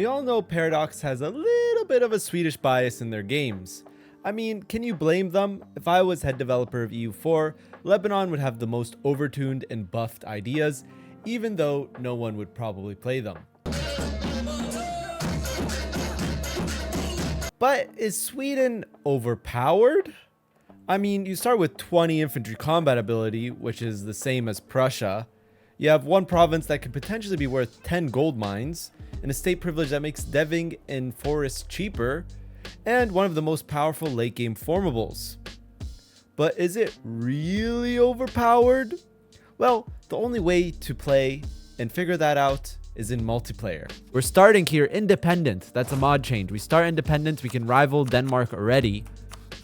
We all know Paradox has a little bit of a Swedish bias in their games. I mean, can you blame them? If I was head developer of EU4, Lebanon would have the most overtuned and buffed ideas, even though no one would probably play them. But is Sweden overpowered? I mean, you start with 20 infantry combat ability, which is the same as Prussia. You have one province that could potentially be worth 10 gold mines, and a state privilege that makes deving in forests cheaper, and one of the most powerful late game formables. But is it really overpowered? Well, the only way to play and figure that out is in multiplayer. We're starting here independent. That's a mod change. We start independent. We can rival Denmark already.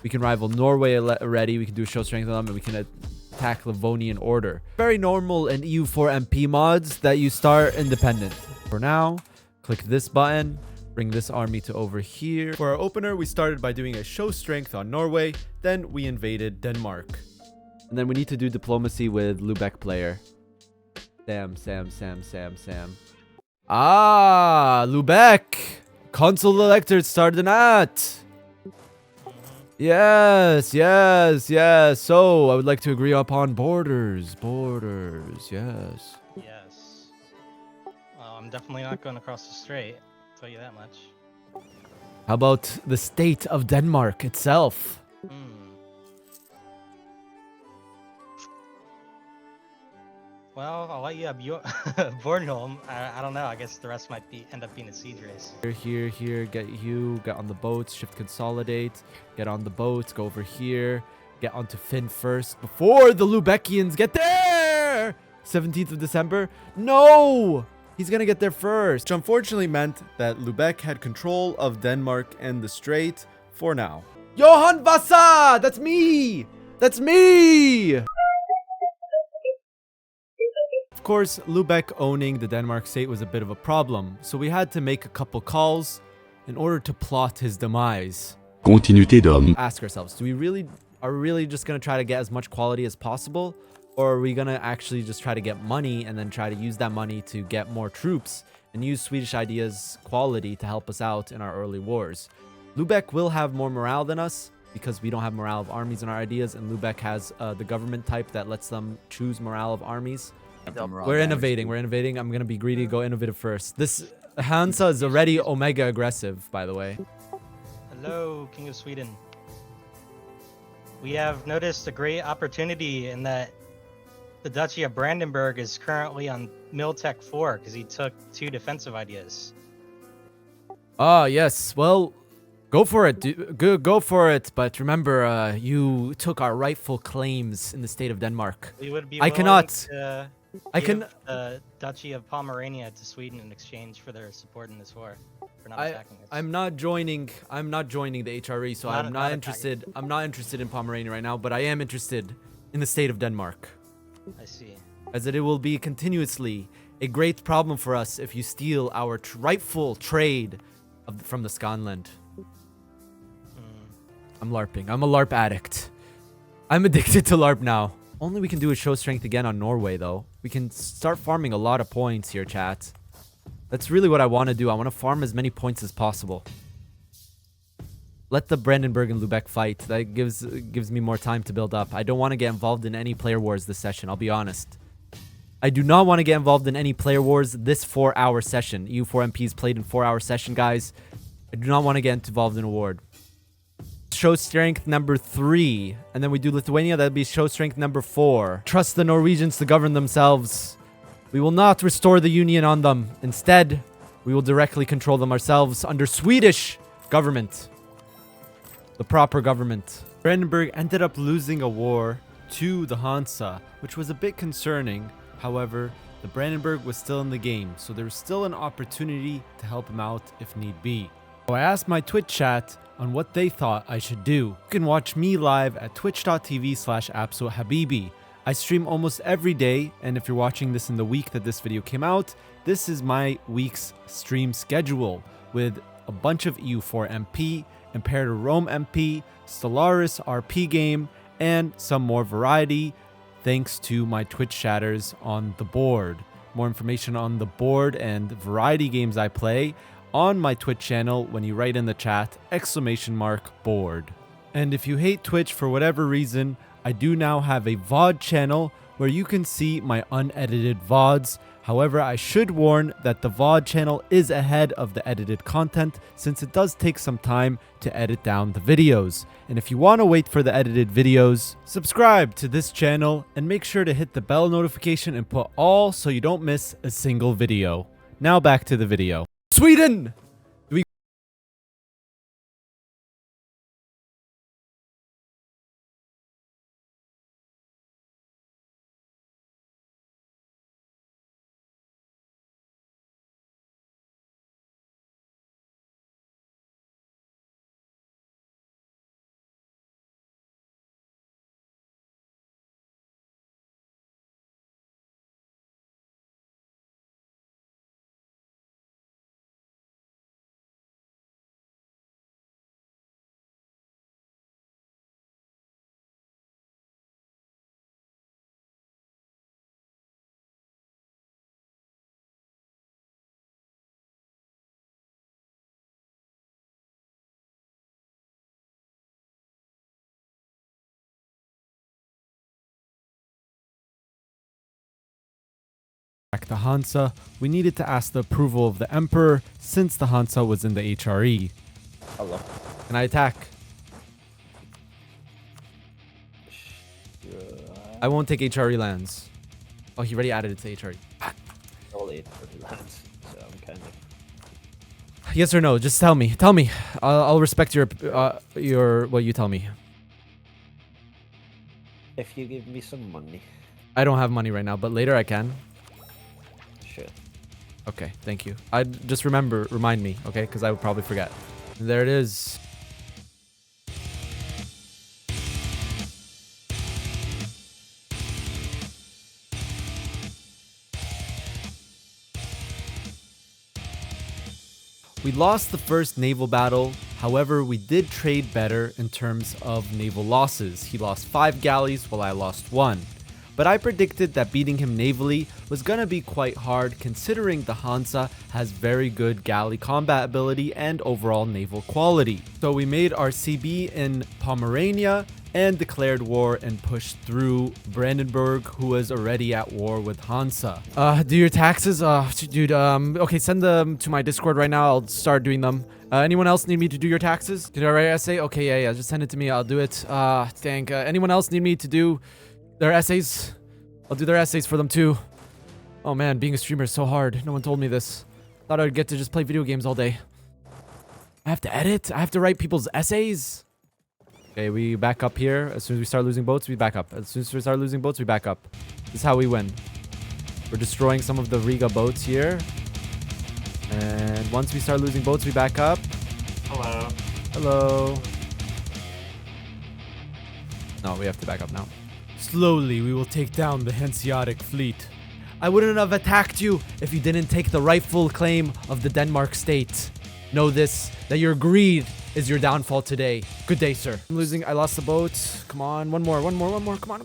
We can rival Norway already. We can do a show strength on them, and we can attack Livonian order. Very normal in EU4 MP mods that you start independent. For now, click this button, bring this army to over here. For our opener, we started by doing a show strength on Norway, then we invaded Denmark. And then we need to do diplomacy with Lubeck player. Sam. Ah, Lubeck! Consul elected Sardenat! Yes. So, I would like to agree upon borders, yes. Yes. Well, I'm definitely not going across the strait. I'll tell you that much. How about the state of Denmark itself? Well, I'll let you have your Bornholm. I don't know. I guess the rest might end up being a siege race. Here, get on the boats, shift consolidate, get on the boats, go over here, get onto Finn first before the Lubeckians get there! 17th of December? No! He's gonna get there first. Which unfortunately meant that Lubeck had control of Denmark and the strait for now. Johan Vasa! That's me! That's me! Of course, Lubeck owning the Denmark state was a bit of a problem, so we had to make a couple calls in order to plot his demise. Continuité d'homme. Ask ourselves, are we really just going to try to get as much quality as possible? Or are we going to actually just try to get money and then try to use that money to get more troops and use Swedish ideas quality to help us out in our early wars? Lubeck will have more morale than us because we don't have morale of armies in our ideas, and Lubeck has the government type that lets them choose morale of armies. We're innovating. I'm gonna be greedy, go innovative first. This Hansa is already omega aggressive, by the way. Hello, King of Sweden. We have noticed a great opportunity in that the Duchy of Brandenburg is currently on Miltech 4 because he took 2 defensive ideas. Ah, yes. Well, go for it. Go for it. But remember, you took our rightful claims in the state of Denmark. We would be I cannot. To give the Duchy of Pomerania to Sweden in exchange for their support in this war. For not attacking us. I'm not joining the HRE, so I'm not interested. I'm not interested in Pomerania right now, but I am interested in the state of Denmark. I see. As it will be continuously a great problem for us if you steal our rightful trade from the Scanland. I'm LARPing. I'm a LARP addict. I'm addicted to LARP now. Only we can do a show strength again on Norway, though. We can start farming a lot of points here, chat. That's really what I want to do. I want to farm as many points as possible. Let the Brandenburg and Lubeck fight. That gives me more time to build up. I don't want to get involved in any player wars this session, I'll be honest. I do not want to get involved in any player wars this 4-hour session. EU4 MPs played in 4-hour session, guys. I do not want to get involved in a war. Show strength number 3, and then we do Lithuania. That'd be show strength number 4. Trust the Norwegians to govern themselves. We will not restore the union on them. Instead, we will directly control them ourselves under Swedish government, the proper government. Brandenburg ended up losing a war to the Hansa, which was a bit concerning. However, the Brandenburg was still in the game, so there was still an opportunity to help him out if need be. So I asked my Twitch chat on what they thought I should do. You can watch me live at twitch.tv/absolutehabibi. I stream almost every day, and if you're watching this in the week that this video came out, this is my week's stream schedule with a bunch of EU4 MP, Imperator Rome MP, Stellaris RP game, and some more variety thanks to my Twitch chatters on the board. More information on the board and variety games I play on my Twitch channel when you write in the chat !bored. And if you hate Twitch for whatever reason, I do now have a VOD channel where you can see my unedited VODs. However, I should warn that the VOD channel is ahead of the edited content since it does take some time to edit down the videos. And if you want to wait for the edited videos, subscribe to this channel and make sure to hit the bell notification and put all so you don't miss a single video. Now back to the video. Sweden! The Hansa, we needed to ask the approval of the Emperor since the Hansa was in the HRE. Hello. Can I attack? I won't take HRE lands. Oh, he already added it to HRE. All 8 for lands, so I'm kind of... Yes or no? Just tell me. Tell me. I'll respect your what you tell me. If you give me some money. I don't have money right now, but later I can. Sure. Okay, thank you. I just remind me, okay? Because I would probably forget. There it is. We lost the first naval battle. However, we did trade better in terms of naval losses. He lost 5 galleys while I lost 1. But I predicted that beating him navally was gonna be quite hard considering the Hansa has very good galley combat ability and overall naval quality. So we made our CB in Pomerania and declared war and pushed through Brandenburg, who was already at war with Hansa. Do your taxes? Dude, okay, send them to my Discord right now. I'll start doing them. Anyone else need me to do your taxes? Did I write an essay? Okay, yeah, just send it to me. I'll do it. Thank. Anyone else need me to do their essays? I'll do their essays for them too. Oh man, being a streamer is so hard. No one told me this. Thought I'd get to just play video games all day. I have to edit? I have to write people's essays? Okay, we back up here. As soon as we start losing boats, we back up. As soon as we start losing boats, we back up. This is how we win. We're destroying some of the Riga boats here. And once we start losing boats, we back up. Hello. Hello. No, we have to back up now. Slowly, we will take down the Hanseatic fleet. I wouldn't have attacked you if you didn't take the rightful claim of the Denmark state. Know this, that your greed is your downfall today. Good day, sir. I'm losing. I lost the boat. Come on. One more. Come on.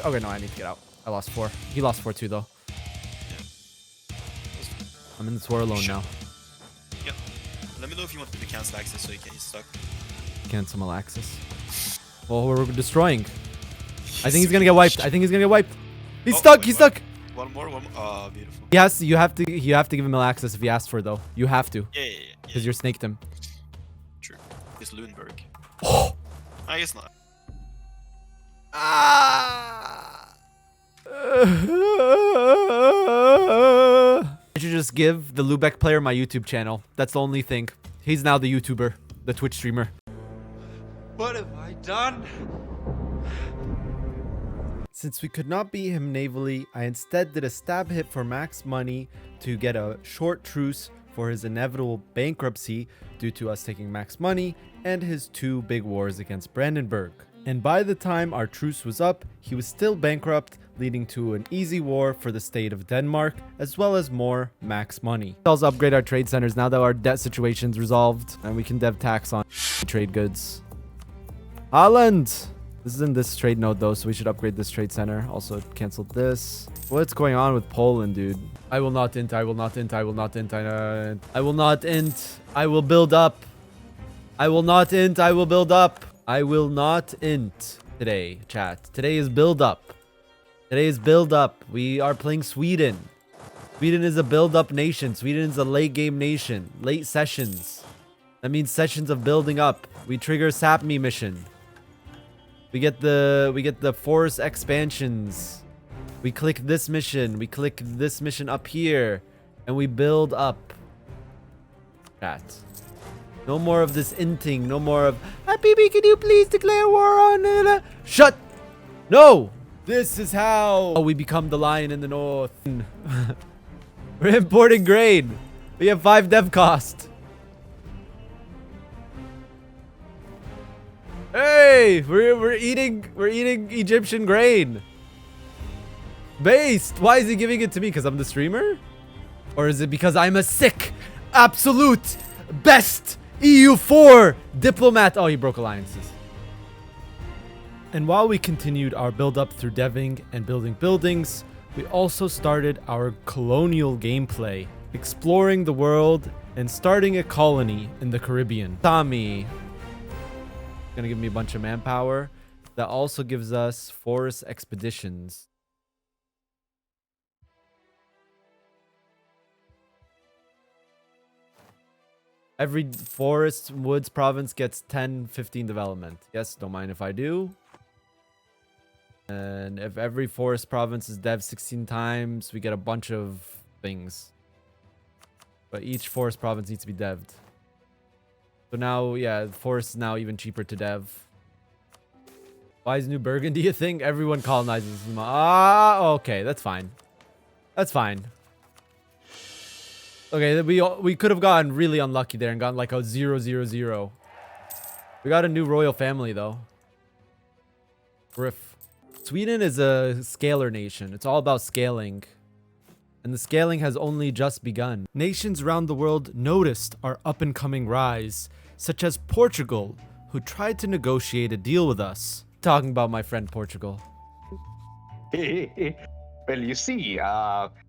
Okay, no, I need to get out. I lost 4. He lost 4 too, though. I'm in this war alone now. Yep. Let me know if you want me to cancel access so you can stuck. Cancel access. Well, we're destroying. I think he's gonna get wiped. He's stuck. Wait, He's stuck. One more. Oh, beautiful. Yes, you have to give him access if he asks for it, though. You have to. Yeah. Because you're snaked him. True. It's Lundberg. Oh. I guess not. I should just give the Lubeck player my YouTube channel. That's the only thing. He's now the YouTuber, the Twitch streamer. What have I done? Since we could not beat him navally, I instead did a stab hit for max money to get a short truce for his inevitable bankruptcy due to us taking max money and his 2 big wars against Brandenburg. And by the time our truce was up, he was still bankrupt, leading to an easy war for the state of Denmark, as well as more max money. Let's also upgrade our trade centers now that our debt situation's resolved, and we can dev tax on trade goods. Holland! This is in this trade node though, so we should upgrade this trade center. Also cancel this. What's going on with Poland, dude? I will not int. I will not int. I will not int. I will not int. I will build up. I will not int. I will build up. I will not int today, chat. Today is build up. Today is build up. We are playing Sweden. Sweden is a build up nation. Sweden is a late game nation. Late sessions. That means sessions of building up. We trigger SAPME mission. We get the force expansions. We click this mission. We click this mission up here. And we build up. Chat. No more of this inting. No more of Habibi, can you please declare war on Shut! No! This is how we become the lion in the north. We're importing grain. We have 5 dev cost. Hey, we're eating Egyptian grain. Based. Why is he giving it to me? Because I'm the streamer? Or is it because I'm a sick, absolute, best EU4 diplomat? Oh, he broke alliances. And while we continued our build up through deving and building buildings, we also started our colonial gameplay, exploring the world and starting a colony in the Caribbean. Tommy. Gonna give me a bunch of manpower. That also gives us forest expeditions. Every forest woods province gets 10, 15 development. Yes, don't mind if I do. And if every forest province is dev 16 times, we get a bunch of things. But each forest province needs to be dev'd. So now, yeah, the forest is now even cheaper to dev. Why is New Burgundy a thing? Everyone colonizes. Ah, okay, that's fine. That's fine. Okay, we could have gotten really unlucky there and gotten like a 0-0-0. We got a new royal family though. Griff. Sweden is a scaler nation. It's all about scaling. And the scaling has only just begun. Nations around the world noticed our up-and-coming rise, such as Portugal, who tried to negotiate a deal with us. Talking about my friend Portugal. Well, you see,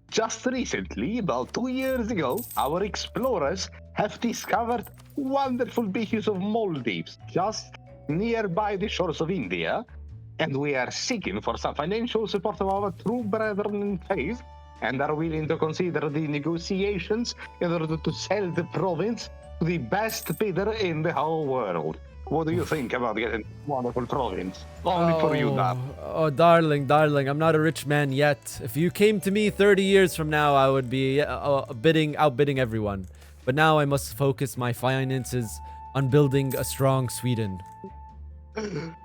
just recently, about 2 years ago, our explorers have discovered wonderful beaches of Maldives, just nearby the shores of India. And we are seeking for some financial support of our true brethren in faith, and are willing to consider the negotiations in order to sell the province to the best bidder in the whole world. What do you think about getting a wonderful province? Only for you, Dad. Oh, darling, I'm not a rich man yet. If you came to me 30 years from now, I would be outbidding everyone. But now I must focus my finances on building a strong Sweden.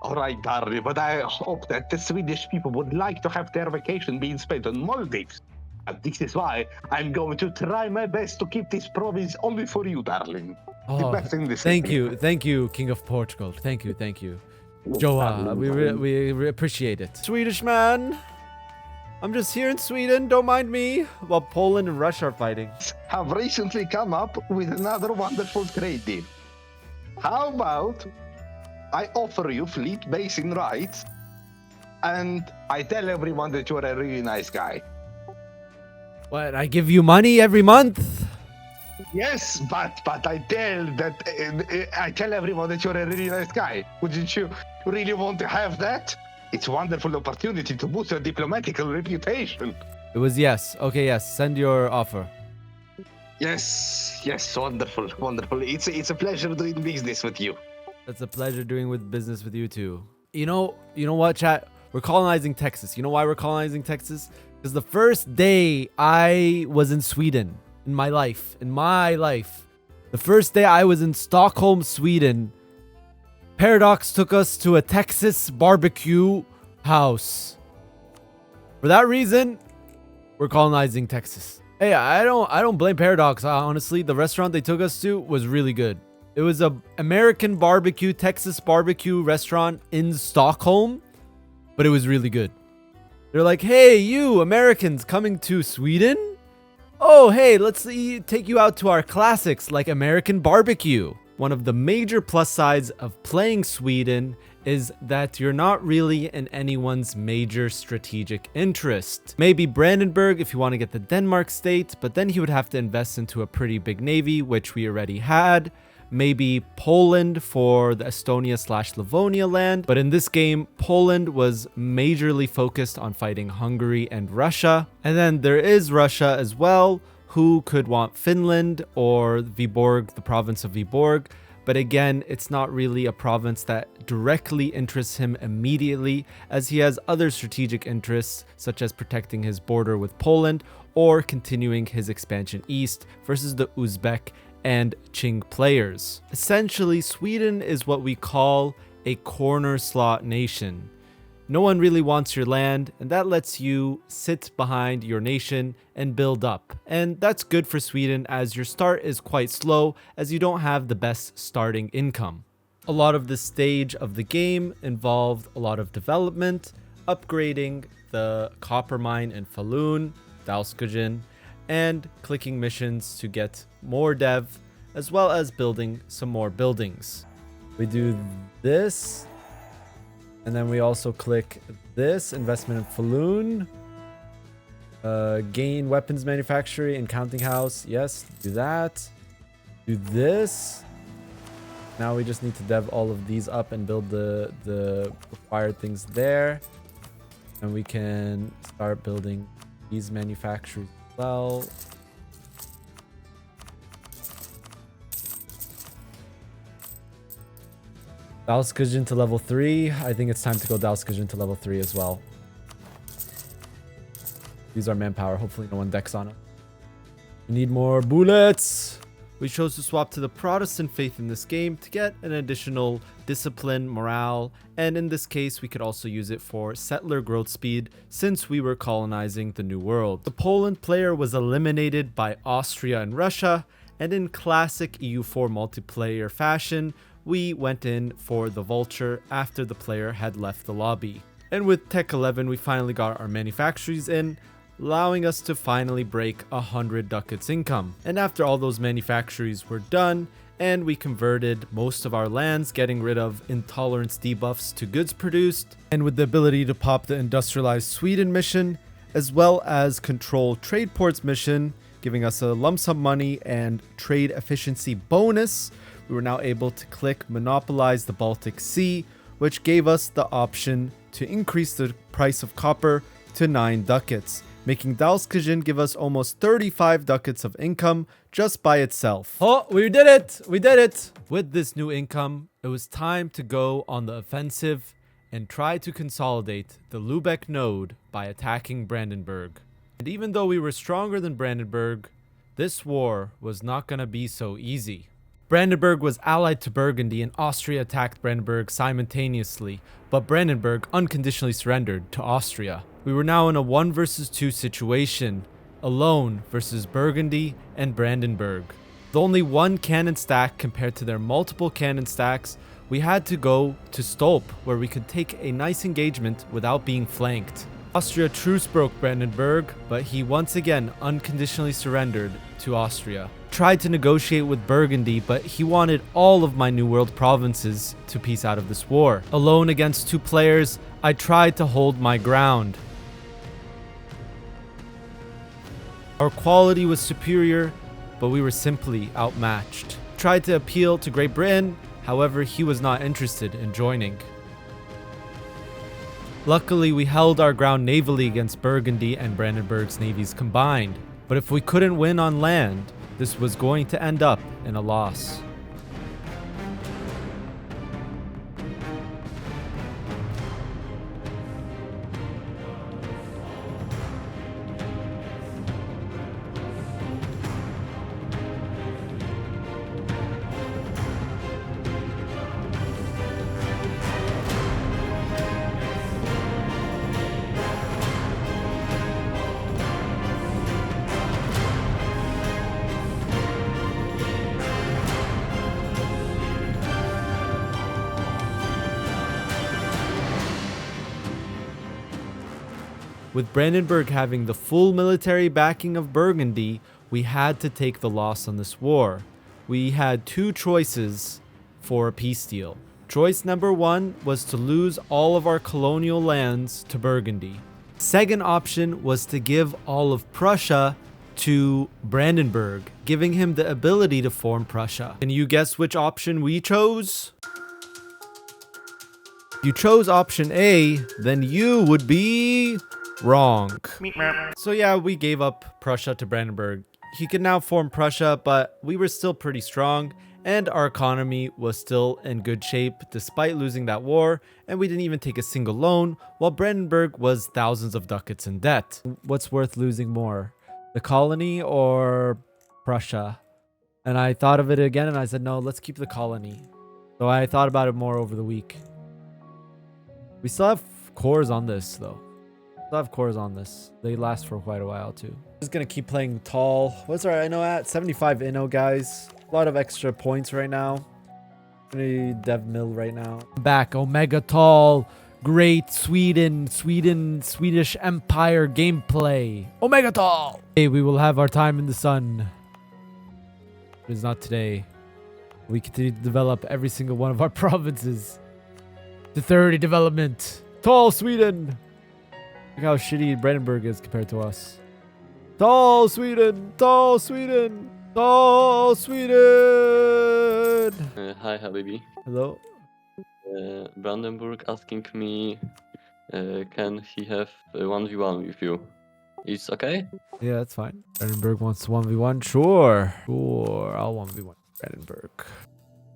All right, darling, but I hope that the Swedish people would like to have their vacation being spent on Maldives. And this is why I'm going to try my best to keep this province only for you, darling. The best in this thank city. you, King of Portugal. Thank you. Joa, we appreciate it. Swedish man, I'm just here in Sweden, don't mind me, while Poland and Russia are fighting. Have recently come up with another wonderful trade deal. How about I offer you fleet basing rights, and I tell everyone that you're a really nice guy. What, I give you money every month? Yes, but I tell everyone that you're a really nice guy. Wouldn't you really want to have that? It's a wonderful opportunity to boost your diplomatic reputation. It was yes. Okay, yes. Send your offer. Yes, wonderful. It's a pleasure doing business with you. It's a pleasure doing business with you too. You know what, chat? We're colonizing Texas. You know why we're colonizing Texas? Because the first day I was in Sweden, in my life, the first day I was in Stockholm, Sweden, Paradox took us to a Texas barbecue house. For that reason, we're colonizing Texas. Hey, I don't blame Paradox, honestly. The restaurant they took us to was really good. It was a American barbecue, Texas barbecue restaurant in Stockholm, but it was really good. They're like, hey, you Americans coming to Sweden? Oh, hey, let's take you out to our classics like American barbecue. One of the major plus sides of playing Sweden is that you're not really in anyone's major strategic interest. Maybe Brandenburg if you want to get the Denmark state, but then he would have to invest into a pretty big navy, which we already had. Maybe Poland for the Estonia/Livonia land. But in this game, Poland was majorly focused on fighting Hungary and Russia. And then there is Russia as well, who could want Finland or Viborg, the province of Viborg. But again, it's not really a province that directly interests him immediately, as he has other strategic interests, such as protecting his border with Poland or continuing his expansion east versus the Uzbek and Qing players. Essentially, Sweden is what we call a corner slot nation. No one really wants your land, and that lets you sit behind your nation and build up. And that's good for Sweden, as your start is quite slow, as you don't have the best starting income. A lot of this stage of the game involved a lot of development, upgrading the copper mine in Falun, Dalskujen, and clicking missions to get more dev, as well as building some more buildings. We do this, and then we also click this, investment in Falun, gain weapons manufacturing and counting house. Yes, do that. Do this. Now we just need to dev all of these up and build the required things there. And we can start building these manufacturers as well. Dalskujen to level 3. I think it's time to go Dalskujen to level 3 as well. Use our manpower. Hopefully no one decks on it. We need more bullets. We chose to swap to the Protestant faith in this game to get an additional discipline, morale, and in this case we could also use it for settler growth speed since we were colonizing the New World. The Poland player was eliminated by Austria and Russia, and in classic EU4 multiplayer fashion, we went in for the vulture after the player had left the lobby. And with Tech 11, we finally got our manufactories in, allowing us to finally break 100 ducats income. And after all those manufactories were done, and we converted most of our lands, getting rid of intolerance debuffs to goods produced, and with the ability to pop the Industrialized Sweden mission, as well as control trade ports mission, giving us a lump sum money and trade efficiency bonus, we were now able to click monopolize the Baltic Sea, which gave us the option to increase the price of copper to 9 ducats, making Dalskujen give us almost 35 ducats of income just by itself. Oh, we did it! We did it! With this new income, it was time to go on the offensive and try to consolidate the Lübeck node by attacking Brandenburg. And even though we were stronger than Brandenburg, this war was not gonna be so easy. Brandenburg was allied to Burgundy and Austria attacked Brandenburg simultaneously, but Brandenburg unconditionally surrendered to Austria. We were now in a 1 versus 2 situation, alone versus Burgundy and Brandenburg. With only one cannon stack compared to their multiple cannon stacks, we had to go to Stolp, where we could take a nice engagement without being flanked. Austria truce broke Brandenburg, but he once again unconditionally surrendered to Austria. Tried to negotiate with Burgundy, but he wanted all of my New World provinces to peace out of this war. Alone against 2 players, I tried to hold my ground. Our quality was superior, but we were simply outmatched. Tried to appeal to Great Britain, however he was not interested in joining. Luckily, we held our ground navally against Burgundy and Brandenburg's navies combined, but if we couldn't win on land, this was going to end up in a loss. With Brandenburg having the full military backing of Burgundy, we had to take the loss on this war. We had 2 choices for a peace deal. Choice number 1 was to lose all of our colonial lands to Burgundy. Second option was to give all of Prussia to Brandenburg, giving him the ability to form Prussia. Can you guess which option we chose? If you chose option A, then you would be wrong. So yeah, we gave up Prussia to Brandenburg. He could now form Prussia, but we were still pretty strong, and our economy was still in good shape despite losing that war, and we didn't even take a single loan, while Brandenburg was thousands of ducats in debt. What's worth losing more, the colony or Prussia? And I thought of it again and I said, no, let's keep the colony. So I thought about it more over the week. We still have cores on this though. Still have cores on this. They last for quite a while too. Just gonna keep playing tall. What's our Inno at? 75 Inno, guys. A lot of extra points right now. Gonna dev mill right now. Back Omega Tall. Great Swedish Empire gameplay. Omega Tall. Hey, we will have our time in the sun. It is not today. We continue to develop every single one of our provinces to 30 development. Tall Sweden. Look how shitty Brandenburg is compared to us. Tall Sweden. Tall Sweden. Tall Sweden. Hi, Habibi. Hello. Brandenburg asking me, can he have 1v1 with you? It's okay? Yeah, that's fine. Brandenburg wants 1v1. Sure. Sure. I'll 1v1 Brandenburg.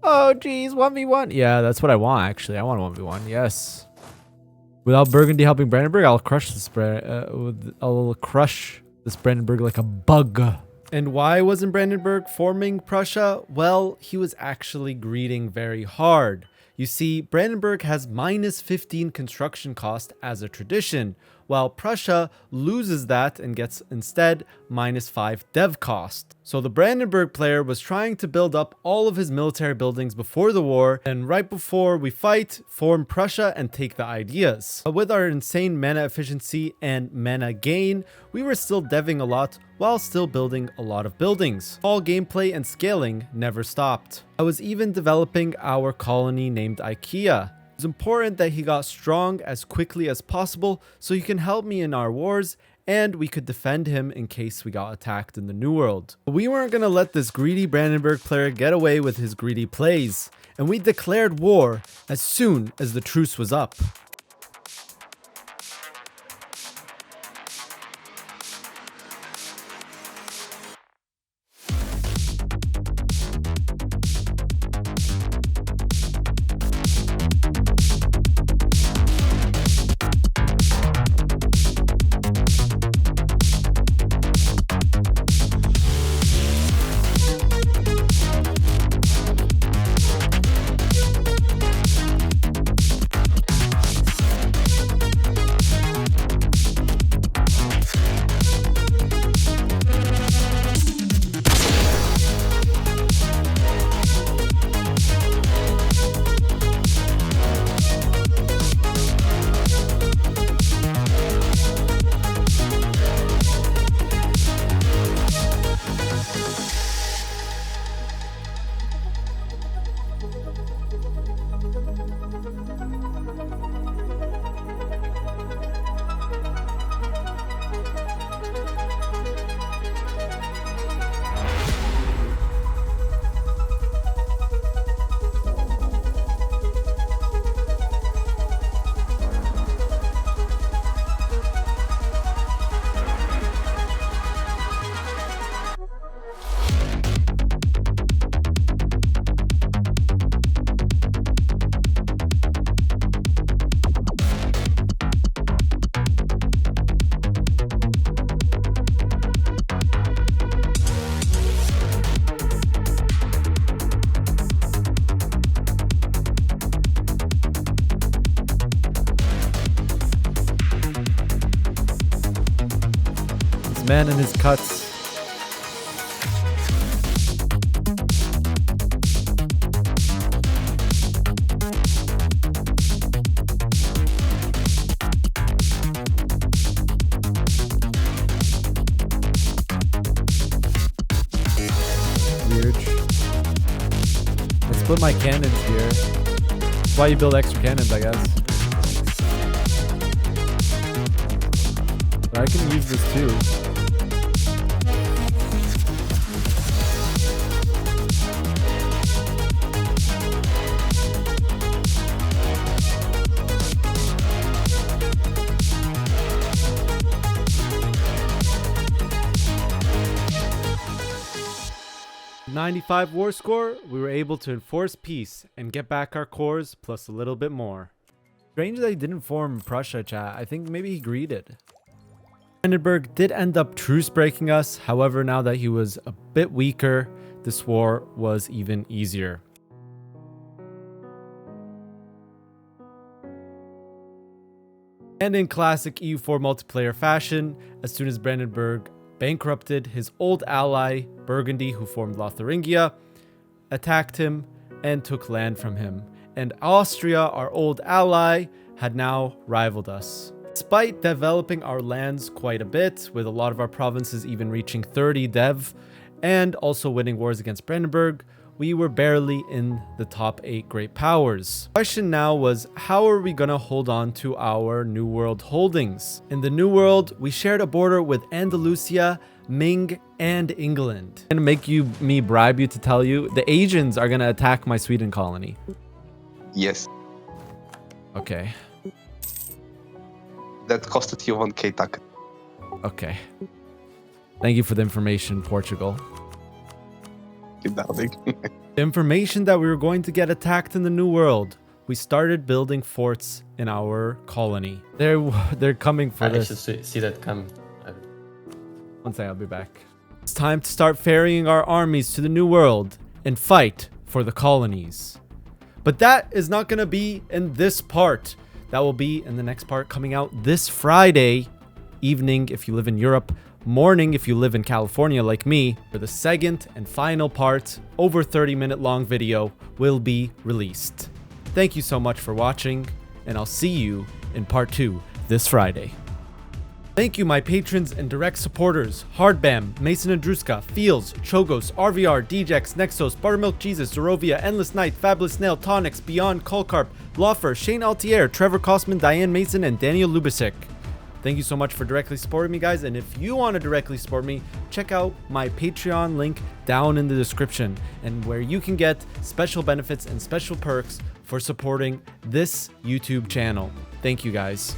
Oh, geez. 1v1. Yeah, that's what I want, actually. I want a 1v1. Yes. Without Burgundy helping Brandenburg, I'll crush this Brandenburg like a bug. And why wasn't Brandenburg forming Prussia? Well, he was actually greeting very hard. You see, Brandenburg has minus 15 construction cost as a tradition, while Prussia loses that and gets instead minus 5 dev cost. So the Brandenburg player was trying to build up all of his military buildings before the war, and right before we fight, form Prussia and take the ideas. But with our insane mana efficiency and mana gain, we were still deving a lot while still building a lot of buildings. All gameplay and scaling never stopped. I was even developing our colony named IKEA. It's important that he got strong as quickly as possible so he can help me in our wars and we could defend him in case we got attacked in the New World. But we weren't gonna let this greedy Brandenburg player get away with his greedy plays, and we declared war as soon as the truce was up. Man and his cuts. Weird. I split my cannons here. That's why you build extra cannons, I guess. But I can use this too. .95 war score, we were able to enforce peace and get back our cores plus a little bit more. Strange that he didn't form Prussia, chat. I think maybe he greeted. Brandenburg did end up truce breaking us. However, now that he was a bit weaker, this war was even easier. And in classic EU4 multiplayer fashion, as soon as Brandenburg bankrupted his old ally, Burgundy, who formed Lotharingia, attacked him and took land from him. And Austria, our old ally, had now rivaled us. Despite developing our lands quite a bit, with a lot of our provinces even reaching 30 dev, and also winning wars against Brandenburg, we were barely in the top 8 great powers. The question now was, how are we gonna hold on to our New World holdings? In the New World, we shared a border with Andalusia, Ming, and England. I'm gonna make me bribe you to tell you, the Asians are gonna attack my Sweden colony. Yes, Okay, that costed you 1k tack. okay. Thank you for the information, Portugal. Darling. The information that we were going to get attacked in the New World, we started building forts in our colony. They're coming for I this. should see that come. One second, I'll be back. It's time to start ferrying our armies to the New World and fight for the colonies. But that is not going to be in this part. That will be in the next part coming out this Friday evening if you live in Europe, morning if you live in California like me, for the second and final part, over 30-minute long video, will be released. Thank you so much for watching, and I'll see you in part 2 this Friday. Thank you, my patrons and direct supporters: Hardbam, Mason Andruska, Fields, Chogos, RVR, DJX, Nexos, Buttermilk Jesus, Zorovia, Endless Night, Fabulous Snail, Tonix, Beyond, Colcarp, Lawfer, Shane Altier, Trevor Kosman, Diane Mason, and Daniel Lubasik. Thank you so much for directly supporting me, guys, and if you want to directly support me, check out my Patreon link down in the description, and where you can get special benefits and special perks for supporting this YouTube channel. Thank you, guys.